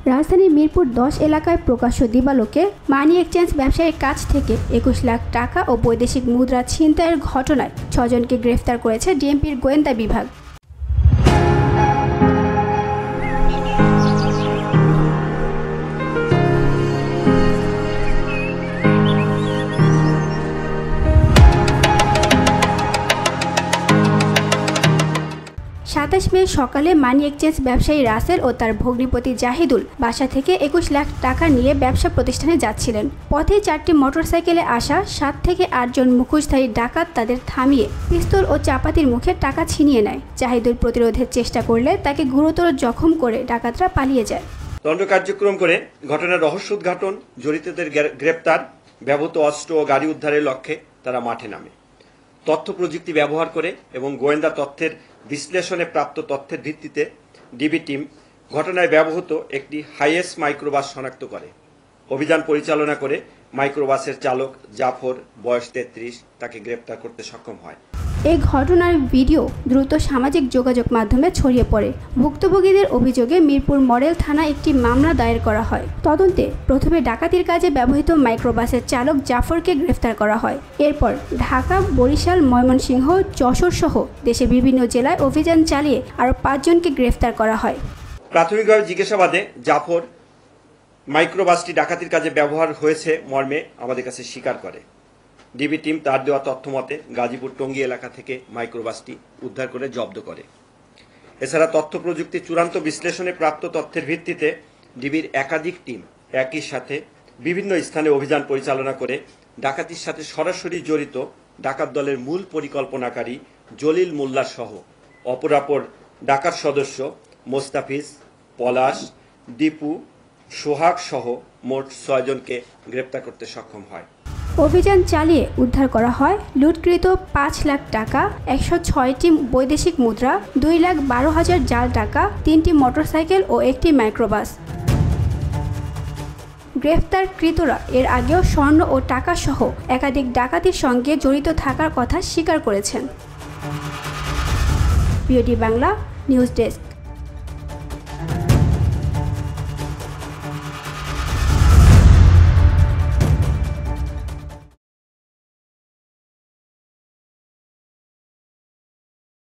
রাজধানীর মিরপুর 10 এলাকায় প্রকাশ্য দিবালোকে মানি এক্সচেঞ্জ ব্যবসায়ীর কাছ থেকে 21 লাখ টাকা ও বৈদেশিক মুদ্রা ছিনতাইয়ের ঘটনায় 6 জনকে গ্রেফতার করেছে ডিএমপির গোয়েন্দা বিভাগ। 27 মে সকালে মানি এক্সচেঞ্জ ব্যবসায়ী রাসেল ও তার ভগ্নিপতি জাহিদুল বাসা থেকে 21 লাখ টাকা নিয়ে ব্যবসা প্রতিষ্ঠানে যাচ্ছিলেন। পথে 4টি মোটরসাইকেলে আসা 7 থেকে 8 জন মুখোশধারী ডাকাত তাদের থামিয়ে পিস্তল ও চাপাতির মুখে টাকা ছিনিয়ে নেয়। জাহিদুল প্রতিরোধের চেষ্টা করলে তাকে গুরুতর জখম করে ডাকাতরা পালিয়ে যায়। তদন্ত কার্যক্রম করে ঘটনার রহস্য উদ্ঘাটন, জড়িতদের গ্রেপ্তার, ব্যবহৃত অস্ত্র ও গাড়ি উদ্ধারের লক্ষ্যে তারা মাঠে নামে। তথ্য প্রযুক্তি ব্যবহার করে এবং গোয়েন্দা তথ্যের বিশ্লেষণে প্রাপ্ত তথ্যের ভিত্তিতে ডিবি টিম ঘটনায় ব্যবহৃত একটি হাইয়েস মাইক্রোবাস শনাক্ত করে। অভিযান পরিচালনা করে মাইক্রোবাসের চালক জাফর, বয়স 33, তাকে গ্রেপ্তার করতে সক্ষম হয়। এই ঘটনার ভিডিও দ্রুত সামাজিক যোগাযোগ মাধ্যমে ছড়িয়ে পড়ে। ভুক্তভোগীদের অভিযোগে মিরপুর মডেল থানায় একটি মামলা দায়ের করা হয়। তদন্তে প্রথমে ডাকাতির কাজে ব্যবহৃত মাইক্রোবাসের চালক জাফরকে গ্রেফতার করা হয়। এরপর ঢাকা, বরিশাল, ময়মনসিংহ, যশোর সহ দেশের বিভিন্ন জেলায় অভিযান চালিয়ে আরও 5 জনকে গ্রেফতার করা হয়। প্রাথমিকভাবে জিজ্ঞাসাবাদে জাফর মাইক্রোবাসটি ডাকাতির কাজে ব্যবহার হয়েছে মর্মে আমাদের কাছে স্বীকার করে। ডিবি টিম তার দেওয়া তথ্য মতে গাজীপুর টঙ্গী এলাকা থেকে মাইক্রোবাসটি উদ্ধার করে জব্দ করে। এছাড়া তথ্য প্রযুক্তি চূড়ান্ত বিশ্লেষণে প্রাপ্ত তথ্যের ভিত্তিতে ডিবির একাধিক টিম একই সাথে বিভিন্ন স্থানে অভিযান পরিচালনা করে ডাকাতির সাথে সরাসরি জড়িত ডাকাত দলের মূল পরিকল্পনাকারী জলিল মোল্লা সহ অপরাপর ডাকাত সদস্য মোস্তাফিজ, পলাশ, দীপু, সোহাগ সহ মোট 6 জনকে গ্রেপ্তার করতে সক্ষম হয়। অভিযান চালিয়ে উদ্ধার করা হয় লুটকৃত 5 লাখ টাকা, 106টি বৈদেশিক মুদ্রা, 2,12,000 জাল টাকা, 3টি মোটরসাইকেল ও একটি মাইক্রোবাস। গ্রেফতারকৃতরা এর আগেও স্বর্ণ ও টাকা সহ একাধিক ডাকাতির সঙ্গে জড়িত থাকার কথা স্বীকার করেছেন। BOD Bangla news desk.